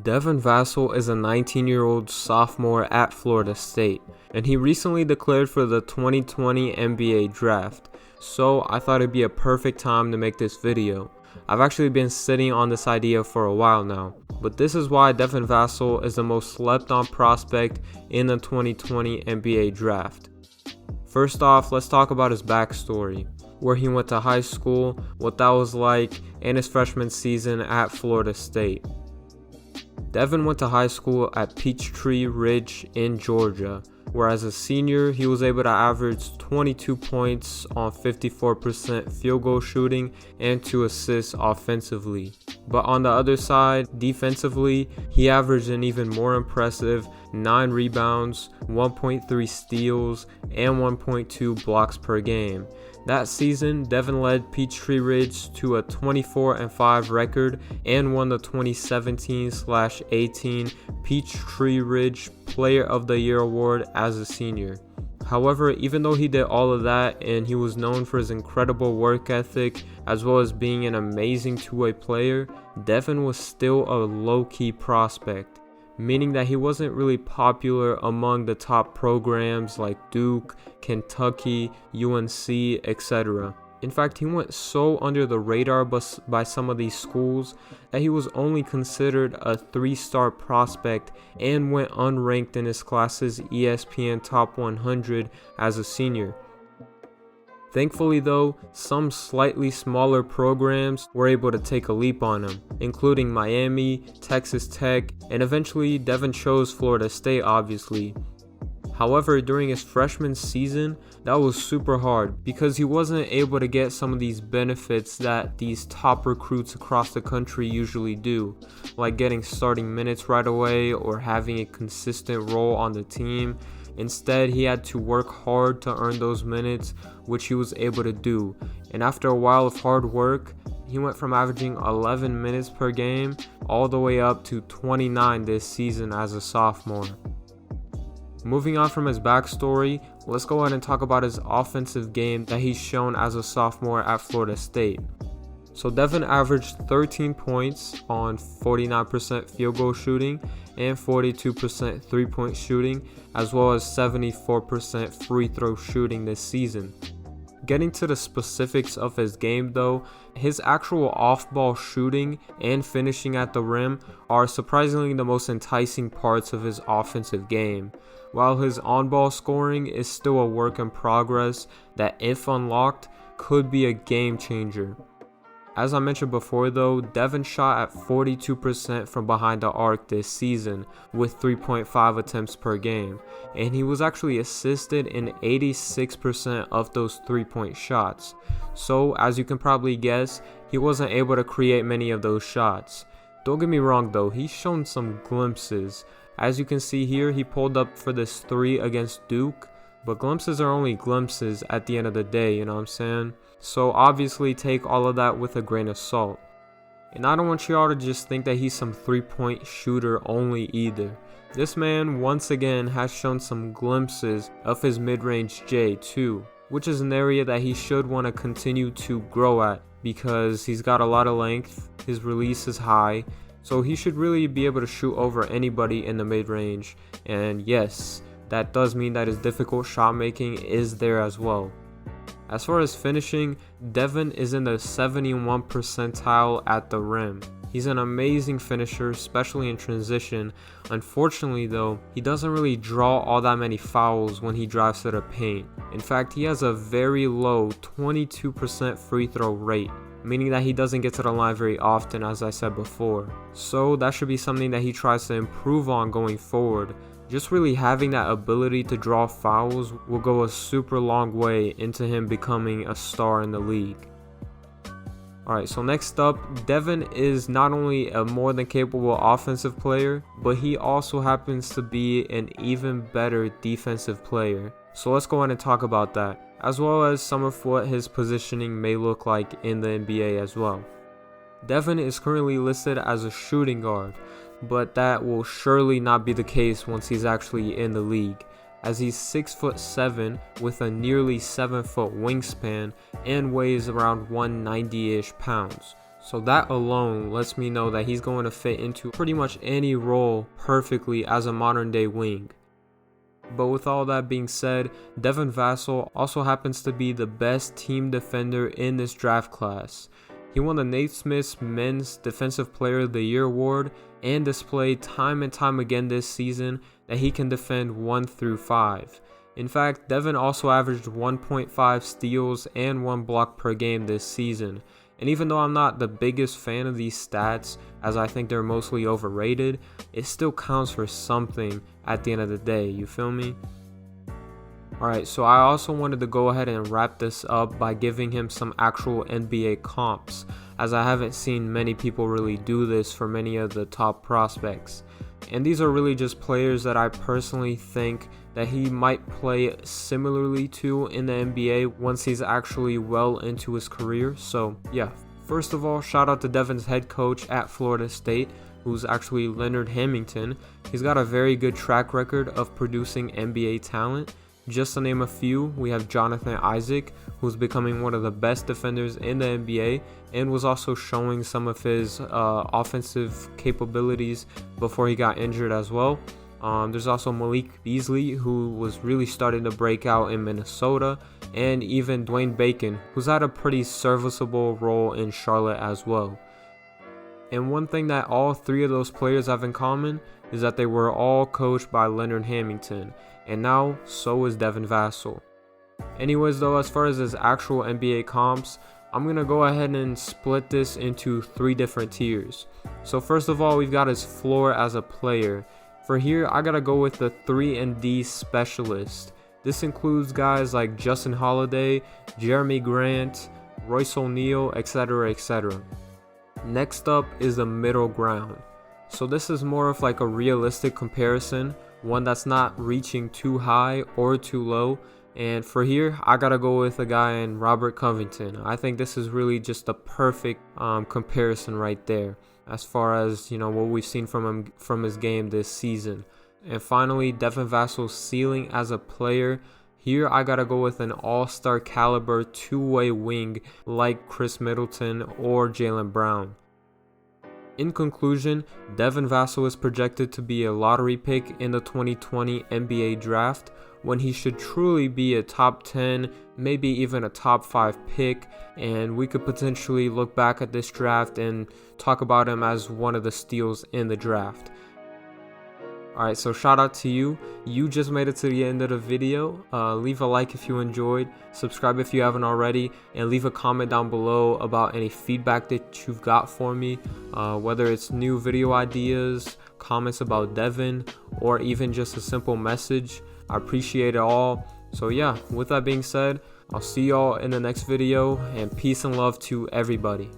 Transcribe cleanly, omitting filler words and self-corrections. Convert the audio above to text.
Devin Vassell is a 19-year-old sophomore at Florida State, and he recently declared for the 2020 NBA draft, so I thought it'd be a perfect time to make this video. I've actually been sitting on this idea for a while now, but this is why Devin Vassell is the most slept on prospect in the 2020 NBA draft. First off, let's talk about his backstory, where he went to high school, what that was like, and his freshman season at Florida State. Devin went to high school at Peachtree Ridge in Georgia, where as a senior he was able to average 22 points on 54% field goal shooting and 2 assists offensively. But on the other side, defensively, he averaged an even more impressive 9 rebounds, 1.3 steals, and 1.2 blocks per game. That season, Devin led Peachtree Ridge to a 24-5 record and won the 2017/18 Peachtree Ridge Player of the Year award as a senior. However, even though he did all of that and he was known for his incredible work ethic as well as being an amazing two-way player, Devin was still a low-key prospect, meaning that he wasn't really popular among the top programs like Duke, Kentucky, UNC, etc. In fact, he went so under the radar by some of these schools that he was only considered a 3-star prospect and went unranked in his class's ESPN Top 100 as a senior. Thankfully though, some slightly smaller programs were able to take a leap on him, including Miami, Texas Tech, and eventually Devin chose Florida State obviously. However, during his freshman season, that was super hard because he wasn't able to get some of these benefits that these top recruits across the country usually do, like getting starting minutes right away or having a consistent role on the team. Instead, he had to work hard to earn those minutes, which he was able to do. And after a while of hard work, he went from averaging 11 minutes per game all the way up to 29 this season as a sophomore. Moving on from his backstory, let's go ahead and talk about his offensive game that he's shown as a sophomore at Florida State. So Devin averaged 13 points on 49% field goal shooting and 42% three-point shooting, as well as 74% free throw shooting this season. Getting to the specifics of his game though, his actual off-ball shooting and finishing at the rim are surprisingly the most enticing parts of his offensive game, while his on-ball scoring is still a work in progress that, if unlocked, could be a game changer. As I mentioned before though, Devin shot at 42% from behind the arc this season with 3.5 attempts per game, and he was actually assisted in 86% of those 3-point shots. So as you can probably guess, he wasn't able to create many of those shots. Don't get me wrong though, he's shown some glimpses. As you can see here, he pulled up for this 3 against Duke, but glimpses are only glimpses at the end of the day, you know what I'm saying? So obviously take all of that with a grain of salt. And I don't want y'all to just think that he's some 3-point shooter only either. This man once again has shown some glimpses of his mid-range J too, which is an area that he should want to continue to grow at because he's got a lot of length, his release is high, so he should really be able to shoot over anybody in the mid-range. And yes, that does mean that his difficult shot making is there as well. As far as finishing, Devin is in the 71st percentile at the rim. He's an amazing finisher, especially in transition. Unfortunately though, he doesn't really draw all that many fouls when he drives to the paint. In fact, he has a very low 22% free throw rate, meaning that he doesn't get to the line very often, as I said before. So that should be something that he tries to improve on going forward. Just really having that ability to draw fouls will go a super long way into him becoming a star in the league. Alright, so next up, Devin is not only a more than capable offensive player, but he also happens to be an even better defensive player. So let's go ahead and talk about that, as well as some of what his positioning may look like in the NBA as well. Devin is currently listed as a shooting guard, but that will surely not be the case once he's actually in the league, as he's 6'7" with a nearly 7-foot wingspan and weighs around 190-ish pounds. So that alone lets me know that he's going to fit into pretty much any role perfectly as a modern day wing. But with all that being said, Devin Vassell also happens to be the best team defender in this draft class. He won the Naismith Men's Defensive Player of the Year award and displayed time and time again this season that he can defend 1 through 5. In fact, Devin also averaged 1.5 steals and 1 block per game this season. And even though I'm not the biggest fan of these stats, as I think they're mostly overrated, it still counts for something at the end of the day, you feel me? Alright, so I also wanted to go ahead and wrap this up by giving him some actual NBA comps, as I haven't seen many people really do this for many of the top prospects. And these are really just players that I personally think that he might play similarly to in the NBA once he's actually well into his career. So yeah, first of all, shout out to Devin's head coach at Florida State, who's actually Leonard Hamilton. He's got a very good track record of producing NBA talent. Just to name a few, we have Jonathan Isaac, who's becoming one of the best defenders in the NBA and was also showing some of his offensive capabilities before he got injured as well. There's also Malik Beasley, who was really starting to break out in Minnesota, and even Dwayne Bacon, who's had a pretty serviceable role in Charlotte as well. And one thing that all three of those players have in common is that they were all coached by Leonard Hamilton, and now so is Devin Vassell. Anyways though, as far as his actual NBA comps, I'm going to go ahead and split this into 3 different tiers. So first of all, we've got his floor as a player. For here, I gotta go with the 3-and-D specialist. This includes guys like Justin Holiday, Jeremy Grant, Royce O'Neal, etc, etc. Next up is the middle ground. So this is more of like a realistic comparison, one that's not reaching too high or too low. And for here, I gotta go with a guy in Robert Covington. I think this is really just the perfect comparison right there, as far as, you know, what we've seen from him from his game this season. And finally, Devin Vassell's ceiling as a player. Here I gotta go with an all-star caliber two-way wing like Chris Middleton or Jaylen Brown. In conclusion, Devin Vassell is projected to be a lottery pick in the 2020 NBA draft, when he should truly be a top 10, maybe even a top 5 pick, and we could potentially look back at this draft and talk about him as one of the steals in the draft. Alright, so shout out to you. You just made it to the end of the video. Leave a like if you enjoyed, subscribe if you haven't already, and leave a comment down below about any feedback that you've got for me, whether it's new video ideas, comments about Devin, or even just a simple message. I appreciate it all. So yeah, with that being said, I'll see y'all in the next video, and peace and love to everybody.